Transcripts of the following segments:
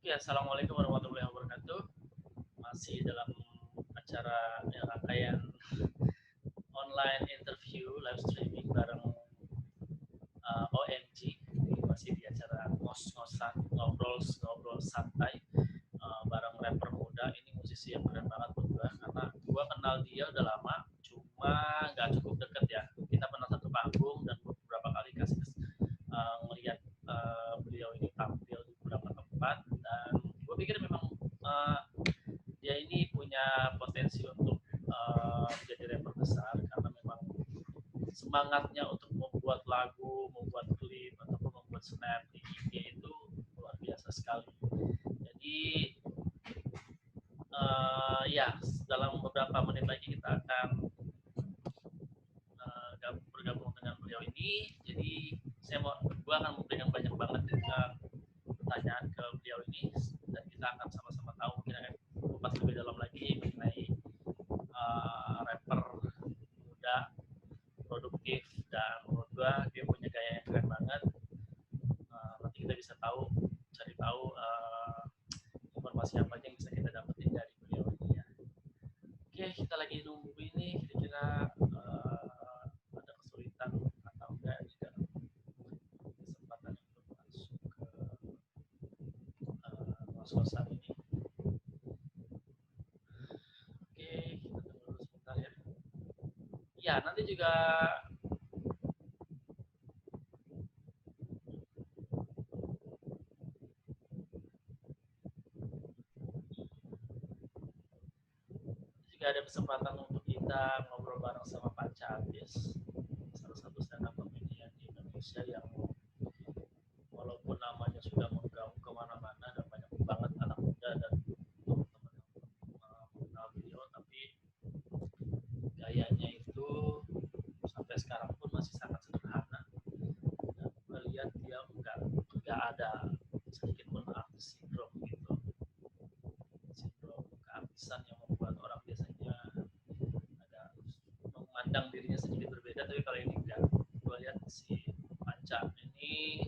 Ya, assalamualaikum warahmatullahi wabarakatuh. Masih dalam acara rangkaian online interview live streaming bareng OMG. Ini masih di acara ngos-ngosan, ngobrol santai bareng rapper muda. Ini musisi yang keren banget buat gue karena gue kenal dia udah lama, cuma nggak cukup deket ya. Kita pernah satu panggung dan gue beberapa kali kasih melihat beliau ini tampil di beberapa tempat dan gue pikir memang dia ini punya potensi untuk menjadi rapper besar karena memang semangatnya untuk membuat lagu, membuat klip ataupun membuat snap di IG itu luar biasa sekali. Jadi ya dalam beberapa menit lagi kita akan bergabung dengan beliau ini. Jadi gue akan memberikan banyak banget pertanyaan ke beliau ini dan kita akan sama-sama tahu kira-kira kupas lebih dalam lagi mengenai rapper muda produktif dan menurut gue dia punya gaya yang keren banget. Nanti kita bisa cari tahu informasi apa aja yang bisa kita dapetin dari beliau ini ya. Oke, kita lagi nunggu ini kira-kira ada kesulitan atau enggak di dalam kesempatan untuk masuk ke kos-kosan ini. Oke, kita tunggu dulu sebentar ya. Ya, nanti juga ada kesempatan untuk kita ngobrol bareng sama Panca Abis, salah satu stand up comedian di Indonesia yang walaupun namanya sudah menggaung kemana-mana dan banyak banget anak muda dan teman-teman yang mengenal beliau, tapi gayanya itu sampai sekarang pun masih sangat sederhana dan gue lihat dia nggak ada sedikit pun artis sindrom gitu, sindrom keartisan yang membuat orang biasanya ada memandang dirinya sedikit berbeda, tapi kalau ini enggak. Gue lihat si Panca ini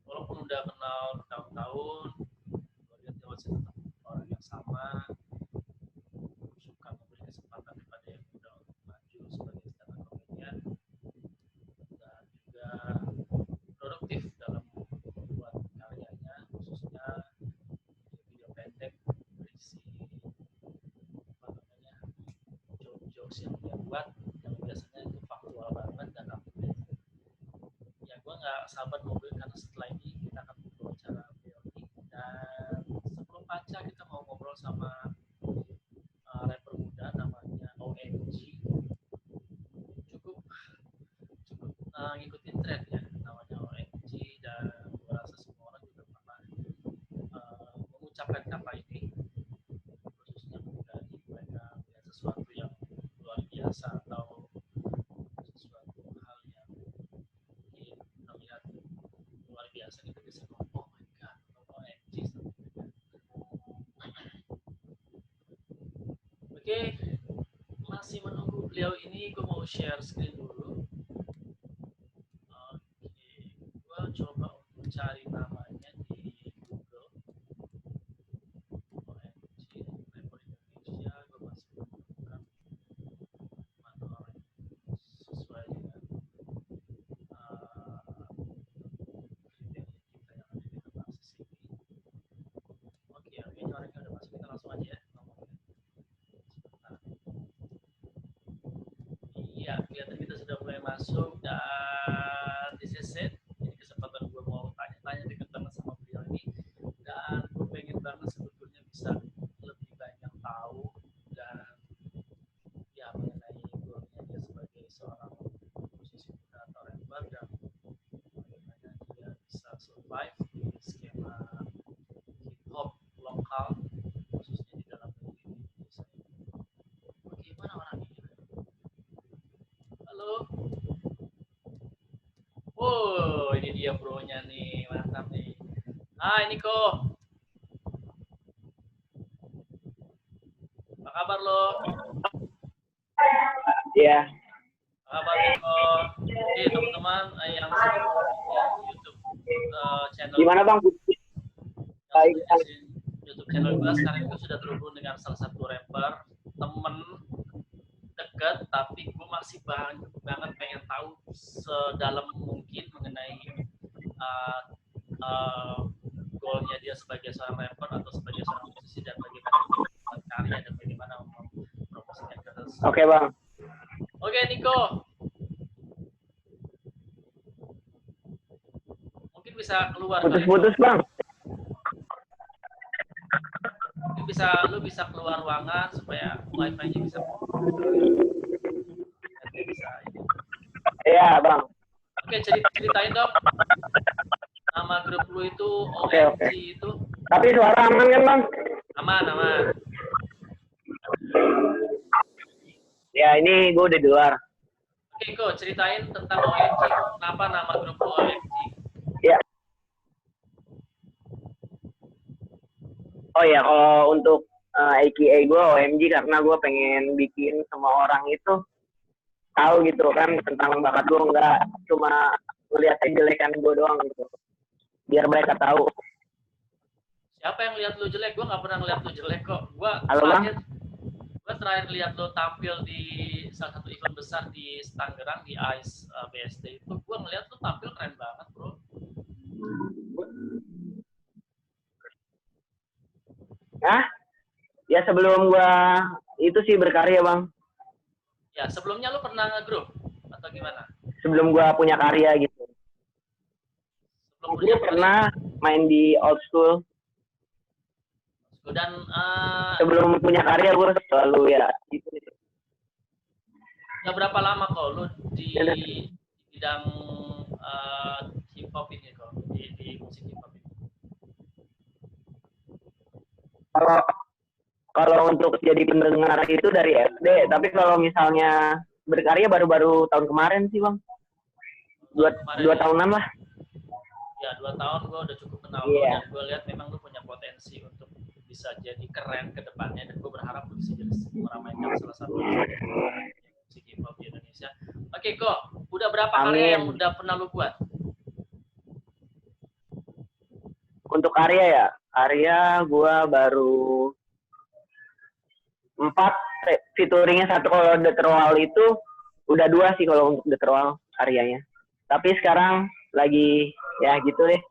walaupun udah kenal bertahun-tahun, gue lihat dia masih tetap orang yang sama, suka memberi kesempatan kepada yang muda untuk maju sebagai stand up comedian dan juga produktif dalam membuat karyanya, khususnya video pendek berisi jokes yang dia buat yang biasanya itu faktual banget dan up-to-date. Ya gue nggak sabar nunggu karena setelah ini kita akan berbicara beliau ini, dan sebelum Panca kita mau ngobrol sama rapper muda namanya OMG. Cukup ngikutin tren ya namanya OMG, dan gue rasa semua orang juga pernah mengucapkan kata ini, khususnya ketika mereka melihat sesuatu yang luar biasa atau sesuatu hal yang mungkin terlihat luar biasa, kita bisa ngomong oh my god, OMG. Oke, masih menunggu beliau ini, gue mau share screen dulu. Oke, gue coba untuk cari namanya di Google. OMG, rapper Indonesia, gue masih menemukan mana orang sesuai dengan kriteria kita yang ada di dalam akses ini. Oke, orangnya udah masuk, kita langsung aja ya ngomongin. Sebentar. Iya, kelihatan kita sudah mulai masuk dan this is it. Ini kesempatan gue mau tanya-tanya deket banget sama beliau ini, dan gue pengen banget sebetulnya bisa lebih banyak tahu dan ya mengenai goalnya dia sebagai seorang musisi muda atau rapper dan bagaimana dia bisa survive di skema hip hop lokal khususnya di dalam negeri Indonesia. Bagaimana orang ini? Halo. Oh, ini dia bro-nya nih, mantap nih. Hai Niko. Apa kabar lo? Iya. Apa kabar Niko? Oke teman-teman yang YouTube channel. Gimana bang? Yang sebenarnya YouTube channel gue sekarang itu sudah terhubung dengan salah satu rapper temen deket, tapi gue masih banget pengen tahu sedalam mungkin mengenai uh, uh, goalnya dia sebagai seorang rapper atau sebagai seorang musisi, dan bagaimana dia membuat karya dan bagaimana mempromosikan karya. Oke bang. Oke Niko, mungkin bisa keluar. Putus-putus bang. Mungkin lu bisa keluar ruangan supaya wifi-nya bisa. Iya bang. Oke, ceritain dong. Nama grup lu itu OMG itu. Tapi suara aman kan bang? Aman. Ya ini gue udah di luar. Oke, Ko, ceritain tentang OMG. Kenapa nama grup lu OMG? Ya. Oh ya, kalau untuk AKA gue OMG karena gue pengen bikin semua orang itu tahu gitu kan tentang bakat gue, nggak cuma melihat kejelekan gue doang gitu. Biar mereka tahu. Siapa yang lihat lu jelek? Gue nggak pernah ngeliat lu jelek kok. Gue terakhir lihat lu tampil di salah satu event besar di Tangerang di ICE BSD itu. Gue ngeliat lu tampil keren banget, bro. Hah? Ya sebelum gue itu sih berkarya bang. Ya sebelumnya lu pernah nge-grup atau gimana? Sebelum gue punya karya gitu. Gue pernah main di old school. Dan sebelum punya karya gue selalu ya gitu. Udah berapa lama kok lu di bidang hip hop ini kok, di musik hip hop ini? Kalau untuk jadi pendengar itu dari SD, tapi kalau misalnya berkarya baru-baru tahun kemarin sih bang. Dua tahunan lah. Ya 2 tahun gue udah cukup kenal lu, dan gue lihat memang lu punya potensi untuk bisa jadi keren ke depannya, dan gue berharap lu bisa jadi meramaikan salah satu musik hip hop di Indonesia. Oke kok, udah berapa karya yang udah pernah lu buat? Untuk karya ya, karya gue baru 4, featuringnya 1. Kalau The Terwal itu udah 2 sih kalau untuk The Terwal karyanya. Tapi sekarang lagi ya gitu deh.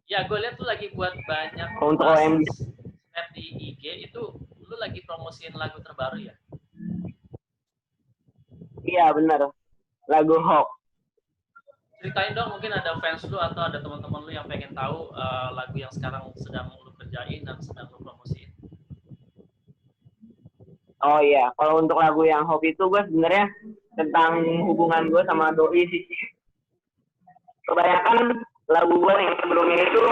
Ya gue lihat tuh lagi buat banyak untuk OMG snap di IG itu, lu lagi promosiin lagu terbaru ya? Iya benar, lagu Hawk. Ceritain dong, mungkin ada fans lu atau ada teman-teman lu yang pengen tahu lagu yang sekarang sedang lu kerjain dan sedang lu promosiin. Oh iya, kalau untuk lagu yang Hawk itu gue sebenarnya tentang hubungan gue sama doi sih. Kebanyakan lagu gue yang sebelumnya itu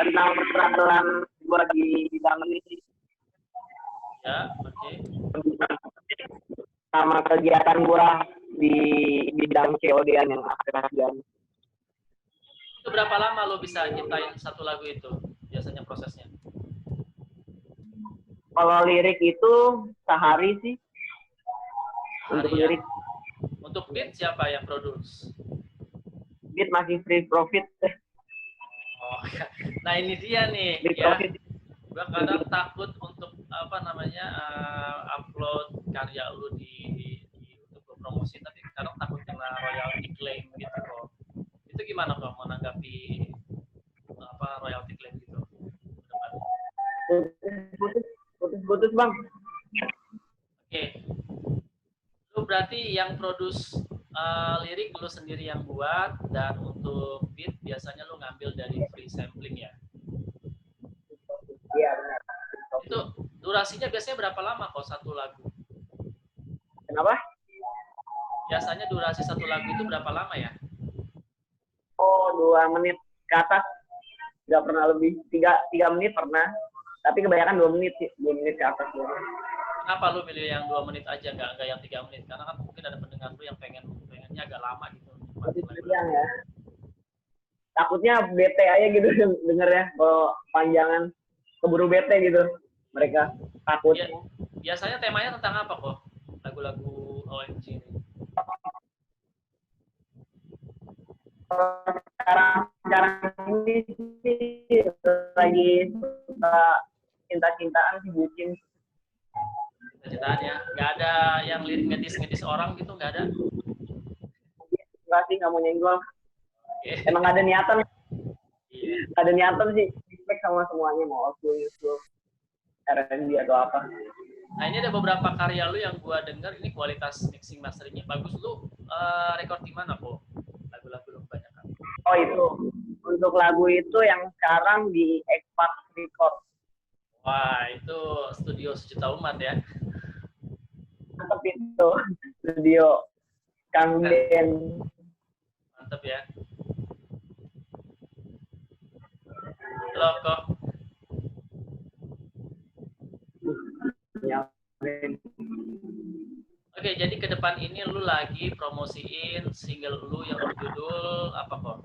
tentang persoalan gue di bidang ini. Ya, oke. Sama kegiatan gue di bidang COD-an yang akhir-akhiran. Itu berapa lama lo bisa nyiptain satu lagu itu biasanya prosesnya? Kalau lirik itu sehari sih. Untuk lirik. Untuk beat siapa yang produce? Beat masih free profit. Oh, nah ini dia nih. Free profit. Gue kadang takut untuk upload karya lu untuk promosi, tapi kadang takut kena royalty claim gitu kok. Itu gimana kok menanggapi royalty claim gitu? Putus bang. Oke. Lu berarti yang produce lirik lu sendiri yang buat, dan untuk beat biasanya lu ngambil dari free sampling ya? Iya benar. Itu durasinya biasanya berapa lama kok satu lagu? Kenapa? Biasanya durasi satu lagu itu berapa lama ya? Oh, 2 menit ke atas. Nggak pernah lebih. 3 menit pernah. Tapi kebanyakan 2 menit sih. 2 menit ke atas. Kenapa lu milih yang 2 menit aja, nggak yang 3 menit? Karena kan mungkin ada pendengar lu yang pengennya agak lama gitu. Ya. Takutnya bete aja gitu denger ya. Kalau panjangan keburu bete gitu. Mereka takut. Ya, biasanya temanya tentang apa kok lagu-lagu OMG ini? Sekarang ini sih lagi suka cinta-cintaan sih, bucin. Cita-citaan ya. Nggak ada yang lirik ngedis orang gitu, nggak ada? Enggak sih, nggak mau nyenggol. Oke. Emang ada niatan. Iya. Ada niatan sih, respect sama semuanya, mau old R&B atau apa. Nah, ini ada beberapa karya lu yang gua denger, ini kualitas mixing masteringnya bagus. Lu record di mana, Po? Lagu-lagu lu kebanyakan. Oh, itu. Untuk lagu itu yang sekarang di Expat Record. Wah, itu studio sejuta umat ya. Mantap itu. Studio Kang Den. Mantap ya. Halo, kok. Ya. Oke, jadi ke depan ini lu lagi promosiin single lu yang berjudul apa, kok?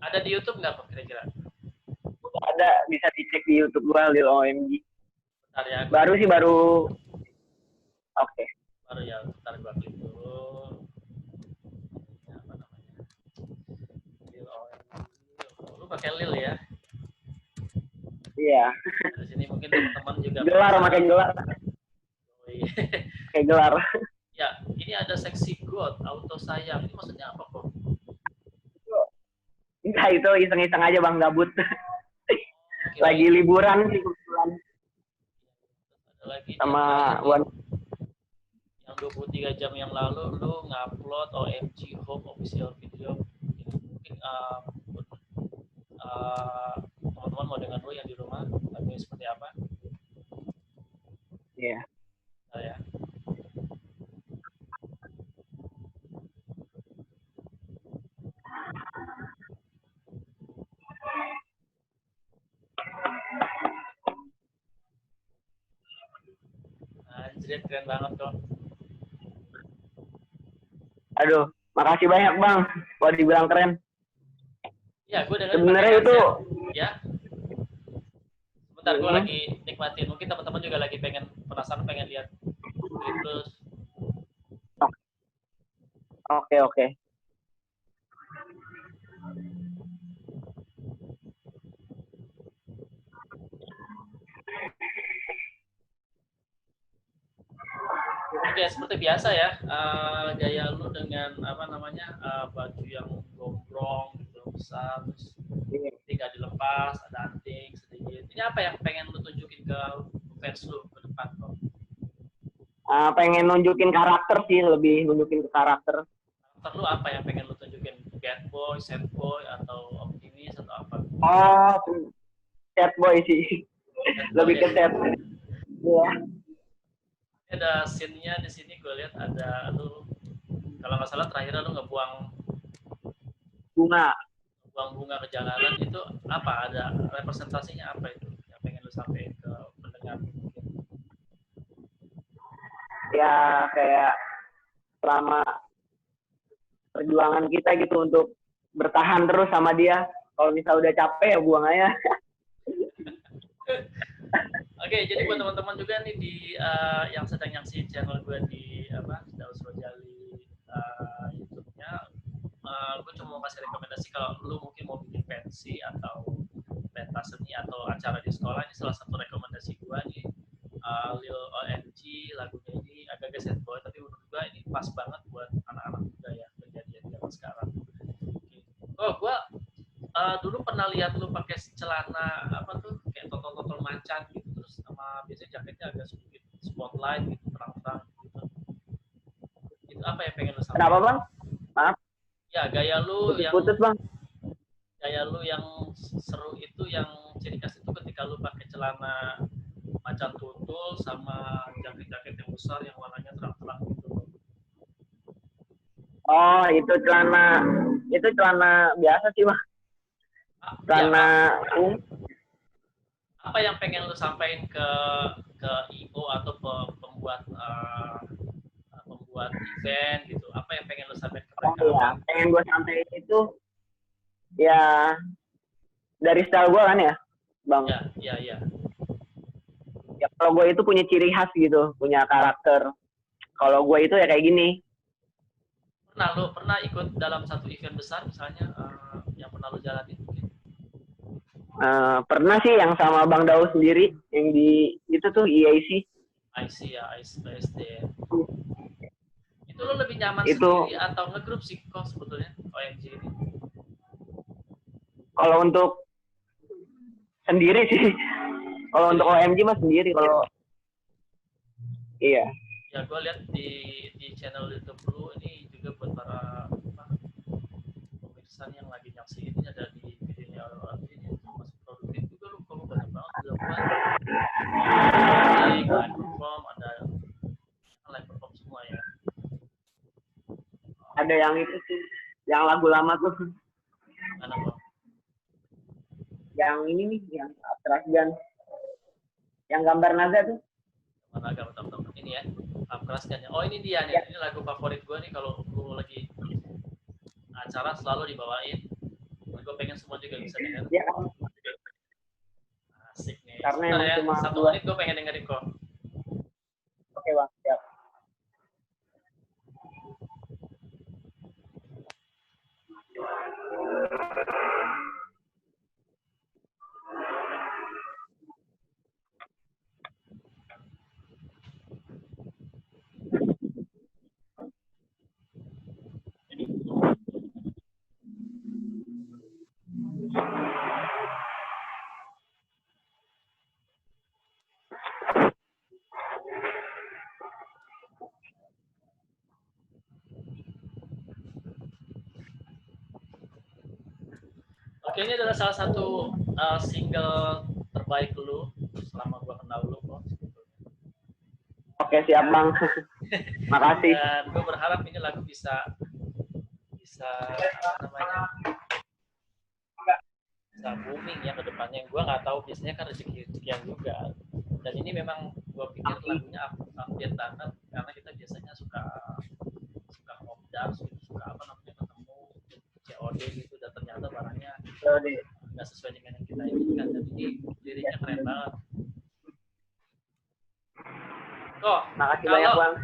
Ada di YouTube nggak, kok, kira-kira? Ada, bisa dicek di YouTube gua, Lil OMG. Bentar ya. Baru sih, baru. Oke. Baru ya, bentar gua klik dulu. Ini apa namanya? Lil OMG. Lu pakai Lil ya? Iya. Di sini mungkin teman-teman juga Gelar, pakai gelar. Oh, iya. Pakai gelar. Ya, ini ada seksi God, auto sayang. Ini maksudnya apa, kok? Enggak, itu iseng-iseng aja Bang, gabut. Oke, Lagi liburan sih kebetulan. ada lagi Sama yang 23 jam yang lalu lu ngupload OMG Home official video. Ini mungkin teman-teman mau dengar dulu yang di rumah lagunya seperti apa? Iya. Nah, ya. Anjir, keren banget kok. Aduh, makasih banyak Bang. Kalau dibilang keren. Ya, gue dengar sebenarnya itu ya. Sebentar, gue lagi nikmatin. Mungkin teman-teman juga lagi penasaran pengen lihat klip terus. Oke. Oke, seperti biasa ya, gaya lu dengan apa namanya baju yang gombrong gitu besar, terus tidak dilepas, ada anting sedikit. Ini apa yang pengen lu tunjukin ke fans lu ke depan kok? Pengen nunjukin karakter sih, lebih nunjukin ke karakter. Karakter lu apa yang pengen lu tunjukin? Bad boy, sad boy, atau optimis atau apa? Oh, sad boy sih. Lebih ke sad. Iya. Ada scene-nya di sini gue lihat ada lu, kalau nggak salah terakhir lu ngebuang bunga ke jalanan. Itu apa, ada representasinya apa itu yang pengen lu sampaikan ke pendengar mungkin? Ya kayak selama perjuangan kita gitu untuk bertahan terus sama dia, kalau misal udah capek ya buang aja. Oke, jadi buat teman-teman juga nih di yang sedang nyaksiin channel gue di Daus Rojali YouTube-nya, gue cuma mau kasih rekomendasi kalau lu mungkin mau bikin pensi atau pentas seni atau acara di sekolah, ini salah satu rekomendasi gue nih, Lil OMG. Lagunya ini agak-agak sad boy, tapi menurut gue ini pas banget buat anak-anak muda ya, kejadian zaman sekarang. Oh, gue dulu pernah lihat lu pakai celana apa tuh kayak totol-totol macan gitu, terus sama biasanya jaketnya agak sedikit spotlight gitu, terang-terang gitu. Itu apa yang pengen lu sampaikan? Kenapa Bang? Maaf. Ya, gaya lu putus Bang. Gaya lu yang seru itu, yang ciri khas itu ketika lu pakai celana macan tutul sama jaket-jaket yang besar yang warnanya terang-terang gitu. Oh, itu celana biasa sih Bang. Celana apa yang pengen lu sampaikan ke IO atau pembuat event gitu? Apa yang pengen lu sampaikan ke mereka? Oh iya, pengen gue sampaikan itu ya dari style gue kan ya, Bang. Iya. Ya kalau gue itu punya ciri khas gitu, punya karakter. Kalau gue itu ya kayak gini. pernah ikut dalam satu event besar misalnya yang pernah lu jalani mungkin? Pernah sih yang sama Bang Dau sendiri yang di itu tuh EIC. IC ya, ISD. Itu lo lebih nyaman Itu sendiri atau ngegrup sih kok sebetulnya OMG ini? kalau untuk sendiri sih. Kalau untuk OMG mah sendiri. Kalau iya. Ya gue lihat di channel YouTube lu ini juga buat para pemirsa yang lagi nyaksiin ini ada di videonya orang ini masih produktif juga lu, kalau banyak banget udah buat live perform, ada live perform semua ya. Ada yang itu sih, yang lagu lama tuh. Mana bang? Yang ini nih, yang Atras dan yang gambar naga tuh. Mana agak betul ini ya, kerasnya. Oh ini dia nih, ini lagu favorit gue nih kalau lu lagi acara selalu dibawain. Gue pengen semua juga bisa denger. Ya. Asik nih. Karena sebentar ya, cuma 1 menit gue pengen dengerin kok. Oke bang, siap. Oke, ini adalah salah satu single terbaik lu selama gue kenal lu kok. Oke siap bang. Makasih. Dan gue berharap ini lagu bisa apa namanya, bisa booming ya ke depannya. Gue nggak tahu, biasanya kan rezekian juga. Dan ini memang gue pikir lagunya update banget karena kita biasanya suka ngobdar, suka apa namanya ketemu COD gitu, dan ternyata barangnya nggak sesuai dengan yang kita inginkan. Dan ini liriknya keren banget. Kok Makasih banyak bang.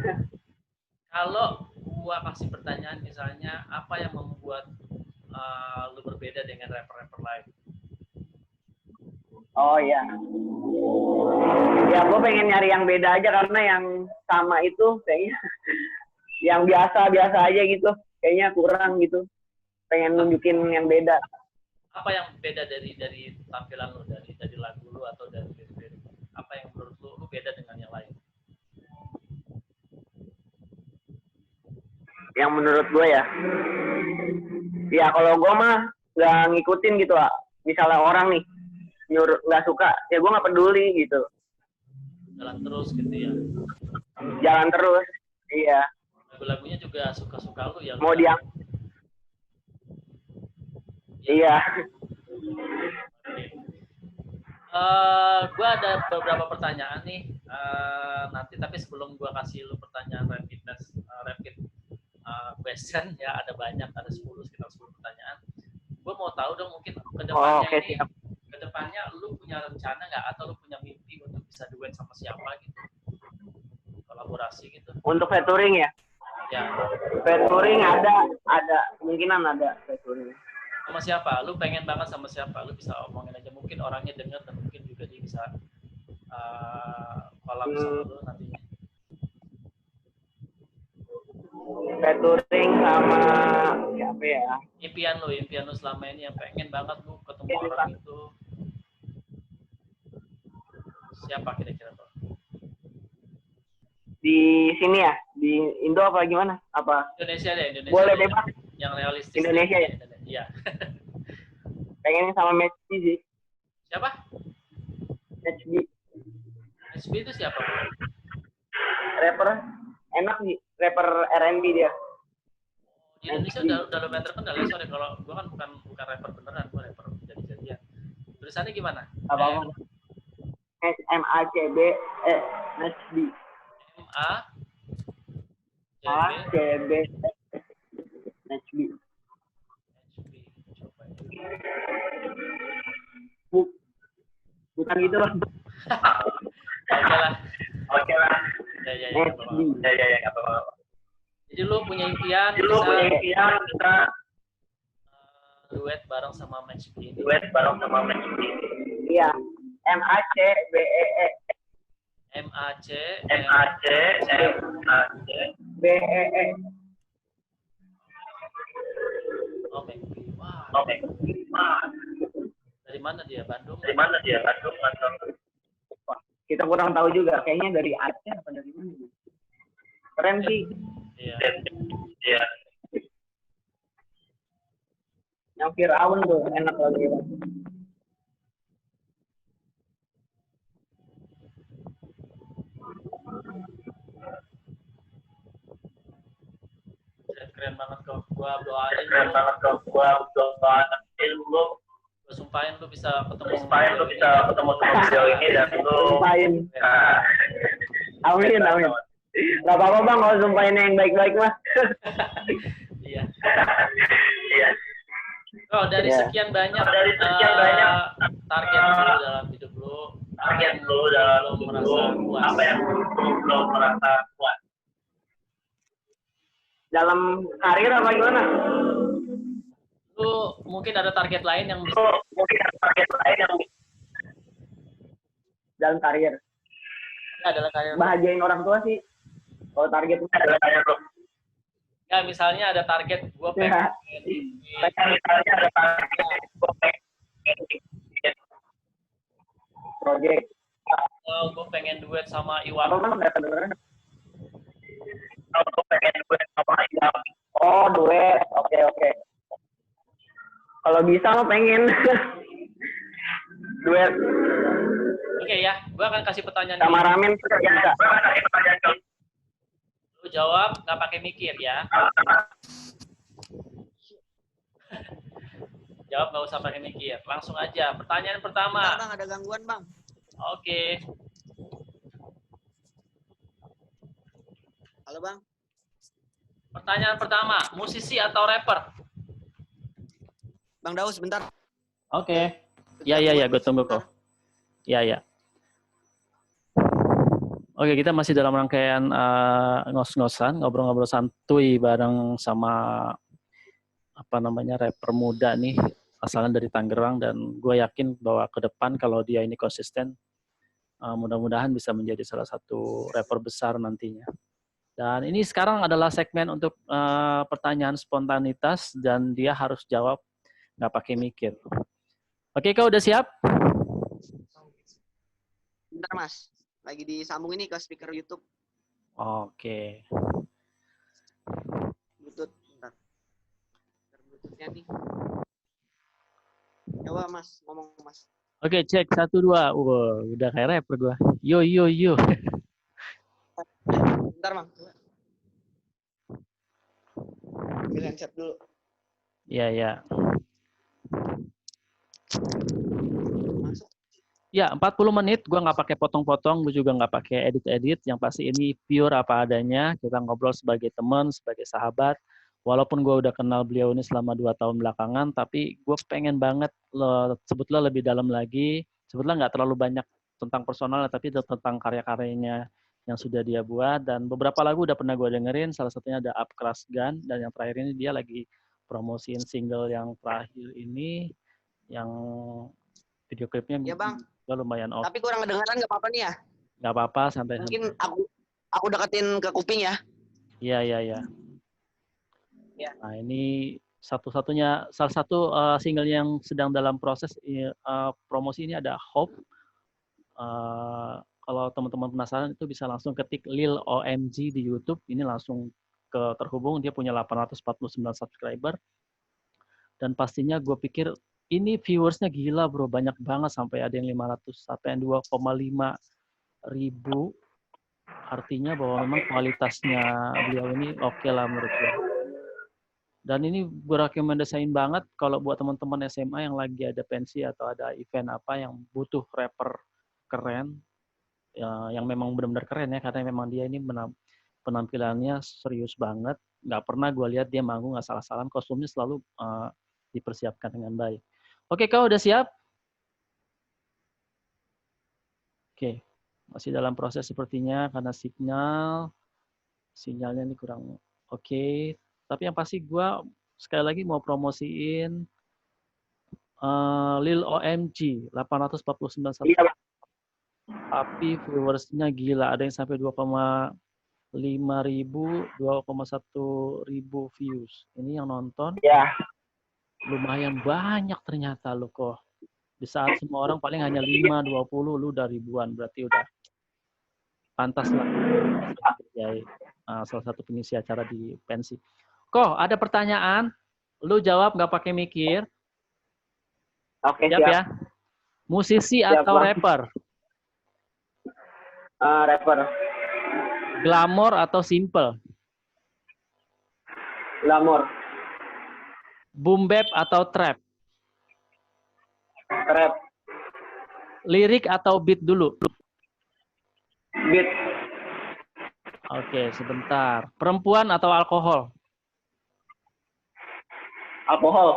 Kalau gua kasih pertanyaan misalnya, apa yang membuat lu berbeda dengan rapper-rapper lain? Oh iya. Ya gue pengen nyari yang beda aja karena yang sama itu kayaknya yang biasa-biasa aja gitu. Kayaknya kurang gitu. Pengen nunjukin yang beda. Apa yang beda dari tampilan lu, dari lagu lu atau dari lirik? Apa yang menurut lu beda dengan yang lain? Yang menurut gue ya kalau gue mah nggak ngikutin gitu lah. Misalnya orang nih nyuruh nggak suka, ya gue nggak peduli gitu. Jalan terus gitu ya? Jalan terus, iya. Lagu-lagunya juga suka-suka lu ya? Mau dia? Iya. Gue ada beberapa pertanyaan nih nanti, tapi sebelum gue kasih lu pertanyaan rapid question ya, ada banyak, ada sekitar 10 pertanyaan. Gue mau tahu dong mungkin kedepannya kedepannya lu punya rencana nggak atau lu punya mimpi untuk bisa duet sama siapa gitu, kolaborasi gitu? Untuk featuring ya? Ya. Featuring ada kemungkinan ada featuring. Sama siapa? Lu pengen banget sama siapa? Lu bisa omongin aja, mungkin orangnya denger dan mungkin juga dia bisa collab sama lu nantinya. Featuring sama siapa ya? Impian lu selama ini yang pengen banget lu ketemu orang itu siapa kira-kira tuh? Di sini ya? Di Indo apa gimana? Apa? Indonesia deh, Indonesia. Boleh deh, bebas. Yang realistis. Indonesia deh. Ya? Iya. Pengennya sama Messi sih. Siapa? SB itu siapa? Rapper enak sih, rapper R&B dia. Di Indonesia udah lumayan terkenal ya. Sorry kalau gua kan bukan rapper beneran, gua rapper jadi-jadian. Tulisannya gimana? Apa? SMACB SB. MACB SB. Bukan gitu loh. Oke lah. Ya. Ya, nggak apa-apa. Jadi lu punya impian bisa duet bareng sama Match B ini. Iya. MACBEE. BEE. Oh, Match B. Wah, dari mana dia? Bandung? Wah, kita kurang tahu juga. Kayaknya dari Aceh apa dari mana? Keren sih. Iya. Yang Firaun tuh enak lagi. Keren banget kok. Gua doain lu. Gua sumpahin lu bisa ketemu sama beliau ini dan lu sumpahin. Amin. Gak apa-apa bang, kalau sumpahin yang baik-baik mah. Iya. Oh, dari sekian banyak target lu dalam hidup lu, apa yang lu belum merasa puas? Dalam karir apa gimana? Lu mungkin ada target lain yang bisa dalam karir. Ya, dalam karir. Bahagiain orang tua sih. Kalau target adalah karir lo. Ya, misalnya ada target gue pengen project. Gue pengen duet sama Iwan. Oh, duet. Oke. Kalau bisa lo pengen duet. Oke ya, gue akan kasih pertanyaan. Sama Ramin biasa. Lu jawab nggak pakai mikir ya. Jawab nggak usah pakai mikir, langsung aja. Pertanyaan pertama. Bang, ada gangguan bang. Oke. Halo bang. Pertanyaan pertama, musisi atau rapper? Bang Daus, sebentar. Oke. Ya, gue tunggu kok. Ya. Oke, kita masih dalam rangkaian ngos-ngosan, ngobrol-ngobrol santuy bareng sama rapper muda nih, asalnya dari Tangerang, dan gue yakin bahwa ke depan kalau dia ini konsisten, mudah-mudahan bisa menjadi salah satu rapper besar nantinya. Dan ini sekarang adalah segmen untuk pertanyaan spontanitas, dan dia harus jawab nggak pakai mikir. Oke, kau udah siap? Bentar mas, lagi disambung ini ke speaker YouTube. Oke. Bluetooth, bentar. Bluetoothnya nih. Coba mas, ngomong mas. Oke, cek 1, 2. Udah kayak rapper gue. Yo. Bentar bang. Ambil handset dulu. Iya. Masuk. Ya, 40 menit. Gue nggak pakai potong-potong. Gue juga nggak pakai edit-edit. Yang pasti ini pure apa adanya. Kita ngobrol sebagai teman, sebagai sahabat. Walaupun gue udah kenal beliau ini selama 2 tahun belakangan, tapi gue pengen banget sebutlah lebih dalam lagi. Sebutlah nggak terlalu banyak tentang personal, tapi tentang karya-karyanya yang sudah dia buat. Dan beberapa lagu udah pernah gue dengerin. Salah satunya ada Up Crush Gun. Dan yang terakhir ini dia lagi promosiin single yang terakhir ini, yang video klipnya ya bang, lumayan oke. Tapi kurang kedengaran nggak apa-apa nih ya? Nggak apa-apa, santai. Mungkin aku deketin ke kuping ya. Iya. Nah, ini salah satu single yang sedang dalam proses promosi ini ada Hope. Kalau teman-teman penasaran itu bisa langsung ketik Lil OMG di YouTube. Ini langsung terhubung. Dia punya 849 subscriber. Dan pastinya gue pikir ini viewersnya gila bro, banyak banget, sampai ada yang 500, sampai yang 2,5 ribu. Artinya bahwa memang kualitasnya beliau ini oke lah menurut gue. Dan ini gue rekomendasiin banget kalau buat teman-teman SMA yang lagi ada pensi atau ada event apa yang butuh rapper keren, ya, yang memang benar-benar keren ya, karena memang dia ini penampilannya serius banget. Nggak pernah gue lihat dia manggung asal-asalan, kostumnya selalu dipersiapkan dengan baik. Oke, kau udah siap? Oke, masih dalam proses sepertinya karena sinyalnya ini kurang Oke, tapi yang pasti gue sekali lagi mau promosiin Lil OMG 849 Iya, Bang. tapi viewersnya gila, ada yang sampai 2,5 ribu, 2,1 ribu views. Ini yang nonton Ya, lumayan banyak ternyata lo kok. Di saat semua orang paling hanya 5, 20, lu udah ribuan, berarti udah pantas lah sebagai salah satu pengisi acara di pensi. Kok ada pertanyaan, lu jawab nggak pakai mikir, oke siap siap. ya? Musisi Siap, atau Bang. rapper? Rapper. Glamor atau simple? Glamour. Boom bap atau trap? Rap. Lirik atau beat dulu? Beat. Oke, sebentar. Perempuan atau alkohol? Alkohol.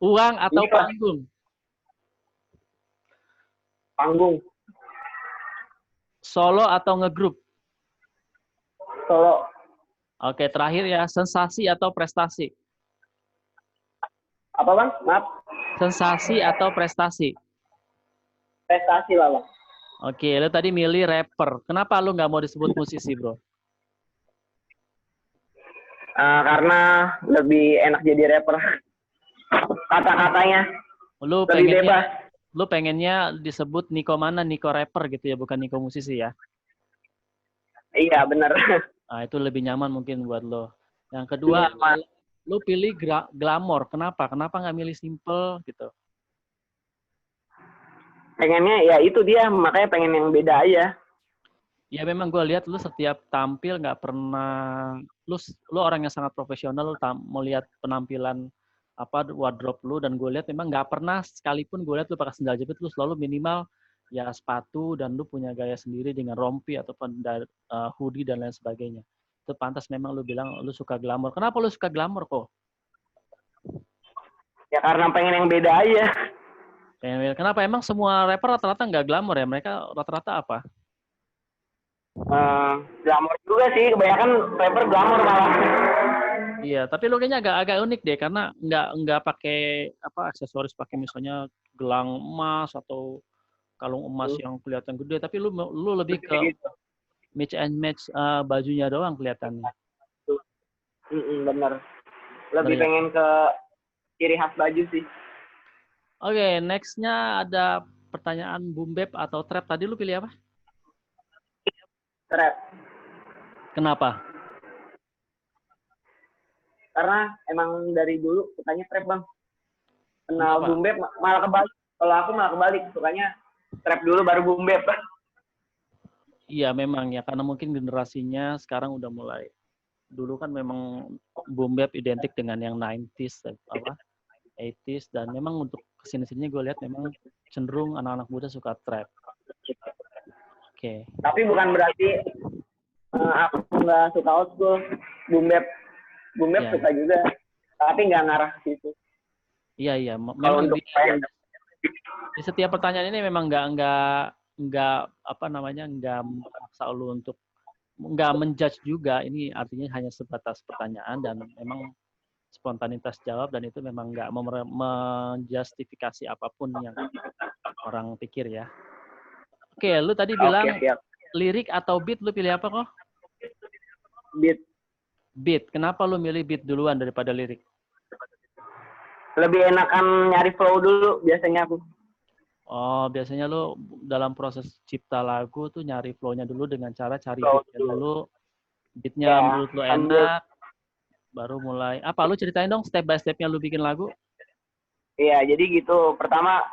Uang atau Iya. panggung? Panggung. Solo atau ngegroup? Solo. Oke, terakhir ya, sensasi atau prestasi? Apa, Bang? Maaf. Sensasi atau prestasi? Prestasi lah, Bang. Oke, lu tadi milih rapper. Kenapa lu nggak mau disebut musisi, bro? Karena lebih enak jadi rapper. Kata-katanya Lu lebih bebas. pengennya disebut Niko mana? Niko rapper gitu ya, bukan Niko musisi ya? Iya, bener. Nah, itu lebih nyaman mungkin buat lo. Yang kedua, Nyaman. lu pilih glamor. Kenapa? Kenapa nggak milih simple gitu? Pengennya ya itu dia, makanya pengen yang beda aja. Ya memang gue lihat lu setiap tampil nggak pernah, lu orang yang sangat profesional, lu mau lihat penampilan apa wardrobe lu, dan gue lihat memang nggak pernah sekalipun gue lihat lu pakai sendal jepit, lu selalu minimal ya sepatu, dan lu punya gaya sendiri dengan rompi ataupun hoodie dan lain sebagainya. Itu pantas memang lu bilang lu suka glamor. Kenapa lu suka glamor kok? Ya karena pengen yang beda aja. Kenapa emang semua rapper rata-rata nggak glamor ya? Mereka rata-rata apa? Glamour juga sih, kebanyakan rapper glamour malah. Iya, tapi lo kayaknya agak unik deh, karena nggak pakai apa aksesoris, pakai misalnya gelang emas atau kalung emas yang kelihatan gede, tapi lu lebih ke Gitu. match and match bajunya doang kelihatannya. Bener. Lebih Bener ya? pengen ke ciri khas baju sih. Oke, next-nya ada pertanyaan boom bap atau trap. Tadi lu pilih apa? Trap. Kenapa? Karena emang dari dulu sukanya trap, Bang. Kenal Kenapa? boom bap malah kebalik. Kalau aku malah kebalik, sukanya trap dulu baru boom bap. Iya memang ya, karena mungkin generasinya sekarang udah mulai. Dulu kan memang boom bap identik dengan yang 90s apa 80s, dan memang untuk kesini-sini gue lihat memang cenderung anak-anak muda suka trap. Oke. Tapi bukan berarti aku nggak suka old school. Boom bap Ya. suka juga, tapi nggak ngarah ke situ. Iya. Kalau Memang untuk di setiap pertanyaan ini memang nggak apa namanya, nggak memaksa lu untuk nggak menjudge juga. Ini artinya hanya sebatas pertanyaan dan memang spontanitas jawab, dan itu memang nggak menjustifikasi apapun yang orang pikir ya. Oke, lu tadi bilang siap. lirik atau beat, lu pilih apa kok? Beat. Beat. Kenapa lu milih beat duluan daripada lirik? Lebih enakan nyari flow dulu biasanya aku. Oh, biasanya lu dalam proses cipta lagu tuh nyari flow-nya dulu dengan cara cari beat-nya dulu. Beat-nya Ya, menurut lu enak, baru mulai. Apa, lu ceritain dong step by step-nya lu bikin lagu? Iya, jadi gitu. Pertama,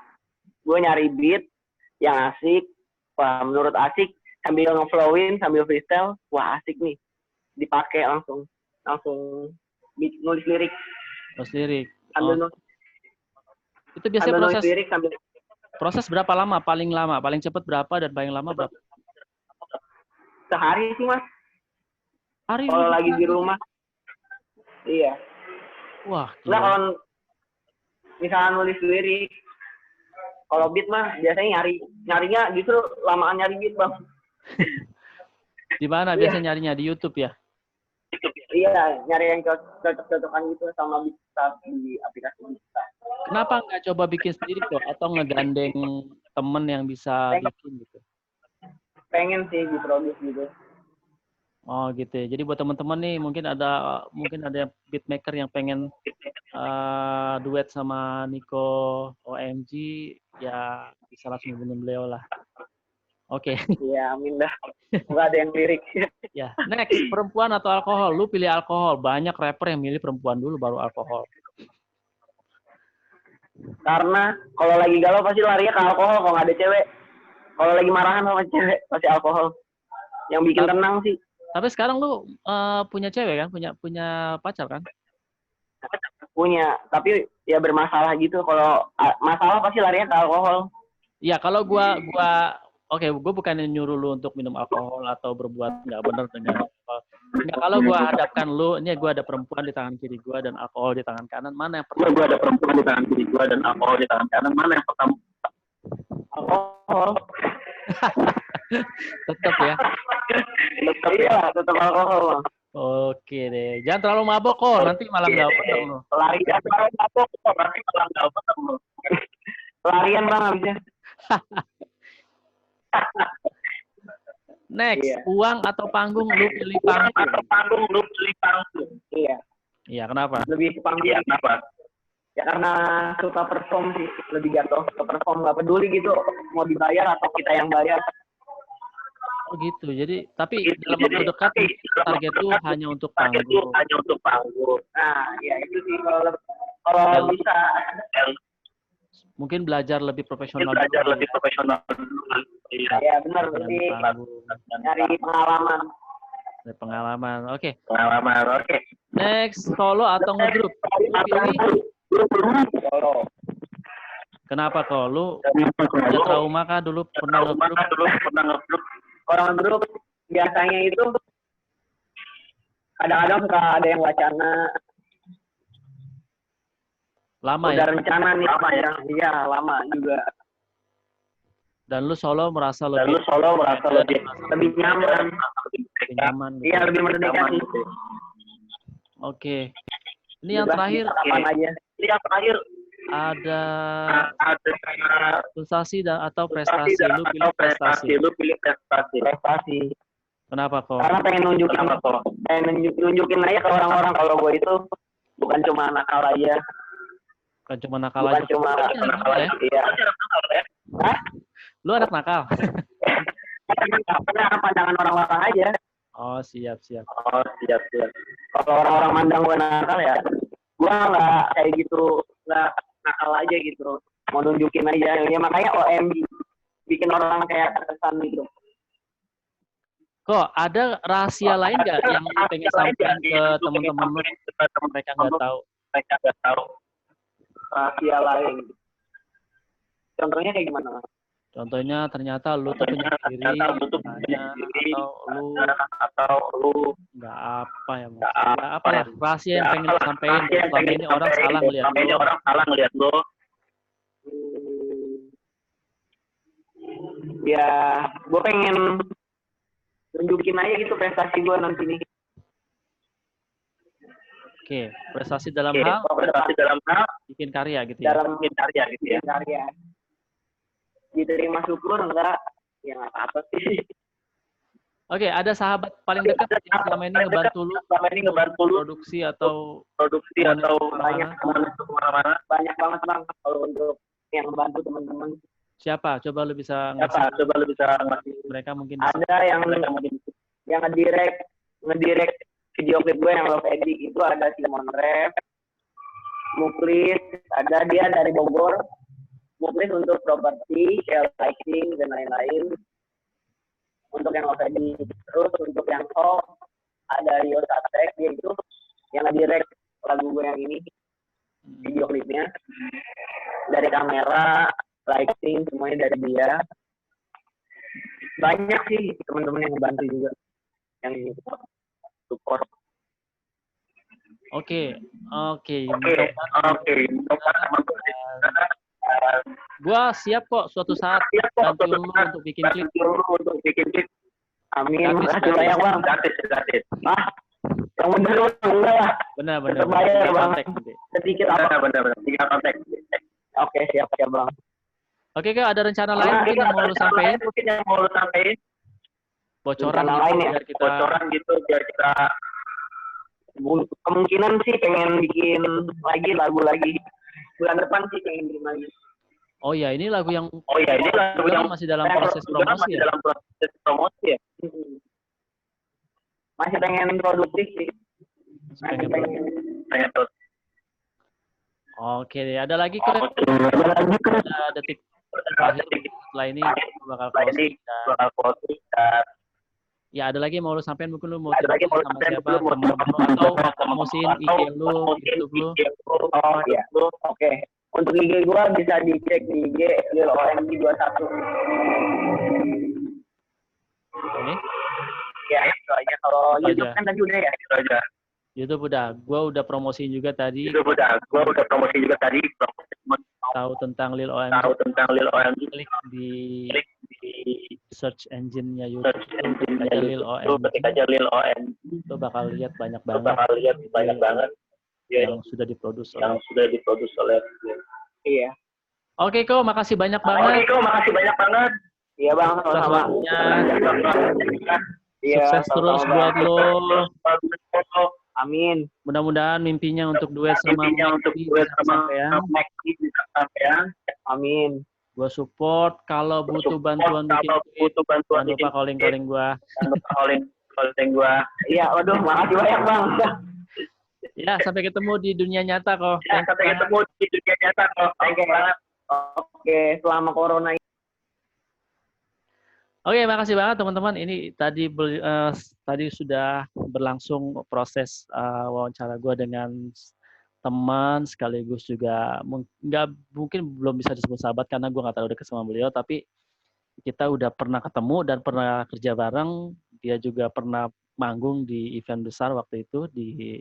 gue nyari beat yang asik. Wah, menurut asik, sambil ngeflowin, sambil freestyle, wah asik nih. Dipakai langsung nulis lirik. Nulis lirik. Sambil itu biasanya nulis lirik sambil. Proses berapa lama? Paling lama, paling cepat berapa, dan paling lama berapa? Sehari sih, Mas. Hari kalau lagi di rumah. Iya. Wah, nah, kalau misalnya nulis lirik, kalau beat mah biasanya nyarinya justru lamaan nyari beat, Bang. Di mana biasanya nyarinya? Di YouTube ya? Iya, nyari yang cocok-cocokan gitu sama bisa di aplikasi bisa. Kenapa nggak coba bikin sendiri kok? Atau ngegandeng temen yang bisa bikin gitu? Pengen sih diproduksi gitu. Oh gitu ya. Jadi buat teman-teman nih mungkin ada beatmaker yang pengen duet sama Nico OMG, ya bisa langsung hubungin beliau lah. Oke. Iya, amin dah. Nggak ada yang lirik. Ya, next, perempuan atau alkohol? Lu pilih alkohol. Banyak rapper yang milih perempuan dulu baru alkohol. Karena kalau lagi galau pasti larinya ke alkohol kalau nggak ada cewek. Kalau lagi marahan sama cewek pasti alkohol. Yang bikin tenang sih. Tapi sekarang lu punya cewek kan? Punya pacar kan? Punya, tapi ya bermasalah gitu. Kalau masalah pasti larinya ke alkohol. Iya, kalau oke, gue bukannya nyuruh lu untuk minum alkohol atau berbuat nggak benar dengan alkohol. Nggak, kalau gue hadapkan lu, ini gue ada perempuan di tangan kiri gue dan alkohol di tangan kanan, mana yang pertama? Gue ada perempuan di tangan kiri gue dan alkohol di tangan kanan, mana yang pertama? Alkohol. Tetap ya. Tetap alkohol. Oke deh, jangan terlalu mabok kok, nanti malah nggak bener lu. Larian terlalu mabok kok, nanti malah nggak bener lu. Larian bang habisnya. Next, uang atau panggung, lu pilih panggung. Iya. Iya, kenapa? Lebih panggung. Iya, kenapa? Ya karena suka perform sih, lebih jatuh ke perform, nggak peduli gitu mau dibayar atau kita yang bayar. Oh gitu, jadi tapi dalam waktu dekat target tuh hanya untuk panggung. Nah, ya itu sih kalau bisa. Mungkin belajar lebih profesional. Iya benar, lebih nyari pengalaman. Pengalaman, oke. Pengalaman, oke. Next, solo atau ngegrup? Lu pilih solo. Kenapa kok? Lu ada trauma kah dulu pernah ngegrup? Orang ngegrup biasanya itu kadang-kadang suka ada yang wacana. Lama udah ya? Rencana nih lama ya? Iya, lama juga. Dan lu solo merasa lebih nyaman. Gitu. Iya, lebih merdeka sih. Oke. Ini yang terakhir. Ini yang terakhir. Ada prestasi atau prestasi. Lu pilih prestasi. Kenapa kok? Karena pengen nunjukin aja ke orang-orang kalau gue itu bukan cuma nakal aja. Bukan cuma nakal aja. Ya? Iya. Hah? Lu anak nakal? Karena pandangan orang-orang aja. Oh, siap. Kalau orang-orang mandang gue nakal ya, gue nggak kayak gitu, nggak nakal aja gitu. Mau nunjukin aja. Ya makanya OMG bikin orang kayak terkesan gitu. Kok ada rahasia lain nggak yang pengen sampaikan ke teman-teman lu? Mereka nggak tahu. Rahasia lain. Contohnya kayak gimana? Contohnya ternyata lu tuh punya diri, atau lu nggak apa ya, apalah rahasia yang pengen lu sampaikan. Selama ini orang salah ngeliat lu. Ya, gue pengen tunjukin aja gitu prestasi gue nanti nih. Oke, prestasi dalam hal bikin karya gitu ya. Bikin karya. Diterima syukur enggak? Ya nggak apa-apa sih. Oke, ada sahabat paling dekat yang selama ini ngebantu lu produksi atau banyak banget bang kalau untuk yang membantu teman-teman. Siapa? Coba lu bisa ngasih mereka mungkin ada yang ngedirect video klip gue yang Love Edit itu ada Simon Ref, Muklis, ada dia dari Bogor. Muklis untuk properti, share lighting dan lain-lain. Untuk yang Love Edit, terus untuk yang ada Rio Satek, dia itu yang ngedirect lagu gue yang ini, video klipnya dari kamera, lighting semuanya dari dia. Banyak sih teman-teman yang ngebantu juga yang support. Oke. Gua siap kok suatu saat bantu lu untuk bikin klip. Amin. Makasih banyak bang. Gratis. Yang benar enggak lah. Benar. Tetap bayar, Tinggal Bang. kontak nanti. Sedikit apa? Benar. Tinggal kontak. Oke, siap ya, Bang. Oke, Kak, ada rencana lain mungkin yang mau lu sampaikan? Bocoran Rencana gitu, lain ya? biar kita biar kita kemungkinan sih pengen bikin lagi lagu lagi. Bulan depan sih pengen bikin lagi. Oh ya, ini lagu yang lagu kan masih dalam proses promosi ya? dalam proses promosi ya. Masih pengen produktif sih. Pengen terus. Oke, ada lagi Kak? Ada detik terakhir setelah ini bakal closing. Ya, ada lagi yang mau lu sampein, mungkin lu mau cerita sama siapa, teman lu atau promosiin IG lu, YouTube lu. Oh iya. Oke. Untuk IG gua bisa dicek di IG Lil OMG 21. Oke. Ya, itu aja. Kalau Itu YouTube aja. kan tadi udah ya, itu aja. YouTube udah, gua udah promosiin juga tadi. Gua udah promosi juga tadi. Tahu tentang Lil OMG, klik di search engine-nya YouTube, ketik aja Lil OMG. Lo bakal lihat banyak banget yang sudah diproduksi oleh. Iya. Oke, Ko, makasih banyak banget. Iya, Bang, sama-sama. Waktunya. Iya, Sukses terus buat lo. Amin. Mudah-mudahan mimpinya untuk duet sama Maxi bisa sampean. Amin. Gue support. Kalau butuh bantuan bikin tweet, jangan lupa calling gua. Iya, waduh, makasih banyak, Bang. Ya, sampai ketemu di dunia nyata kok. Oke, selama corona. Oke, makasih banget teman-teman. Ini tadi sudah berlangsung proses wawancara gue dengan teman, sekaligus juga mungkin belum bisa disebut sahabat karena gue nggak terlalu dekat sama beliau, tapi kita udah pernah ketemu dan pernah kerja bareng. Dia juga pernah manggung di event besar waktu itu di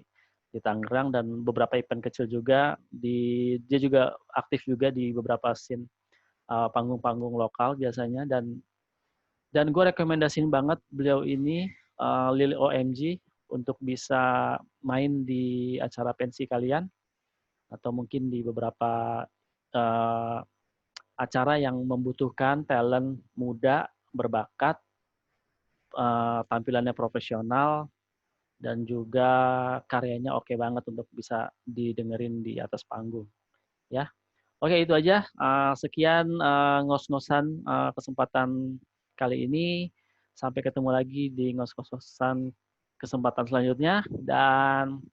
Tangerang dan beberapa event kecil juga. Dia juga aktif juga di beberapa scene panggung-panggung lokal biasanya, dan gue rekomendasiin banget beliau ini, Lil OMG, untuk bisa main di acara pensi kalian, atau mungkin di beberapa acara yang membutuhkan talent muda, berbakat, tampilannya profesional, dan juga karyanya oke banget untuk bisa didengerin di atas panggung. Ya, oke, itu aja. Sekian ngos-ngosan kesempatan kali ini. Sampai ketemu lagi di ngos-ngosan kesempatan selanjutnya. Dan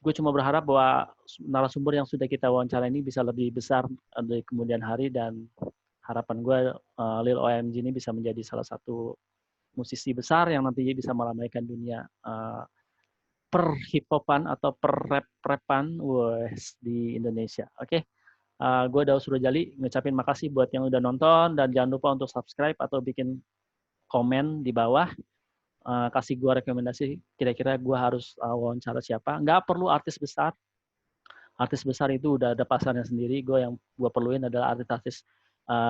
gue cuma berharap bahwa narasumber yang sudah kita wawancara ini bisa lebih besar di kemudian hari, dan harapan gue Lil OMG ini bisa menjadi salah satu musisi besar yang nantinya bisa meramaikan dunia per hip-hopan atau per rap-rapan di Indonesia. Oke. Gue Daus Surajali ngucapin makasih buat yang udah nonton, dan jangan lupa untuk subscribe atau bikin komen di bawah, kasih gue rekomendasi kira-kira gue harus wawancara siapa. Nggak perlu artis besar itu udah ada pasarnya sendiri. Yang gue perluin adalah artis-artis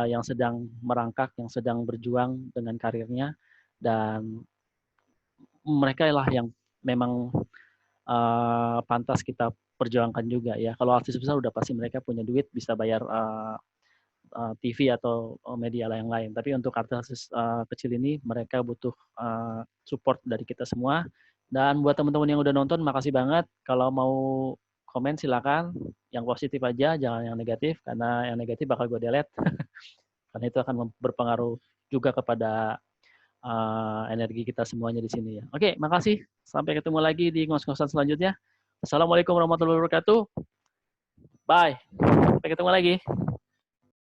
yang sedang merangkak, yang sedang berjuang dengan karirnya, dan mereka lah yang memang pantas kita perjuangkan juga ya. Kalau artis besar udah pasti mereka punya duit, bisa bayar TV atau media yang lain. Tapi untuk artis kecil ini mereka butuh support dari kita semua. Dan buat teman-teman yang udah nonton, makasih banget. Kalau mau komen silakan, yang positif aja, jangan yang negatif, karena yang negatif bakal gue delete. Karena itu akan berpengaruh juga kepada energi kita semuanya di sini ya. Oke, makasih. Sampai ketemu lagi di ngos-ngosan selanjutnya. Assalamualaikum warahmatullahi wabarakatuh. Bye. Sampai ketemu lagi.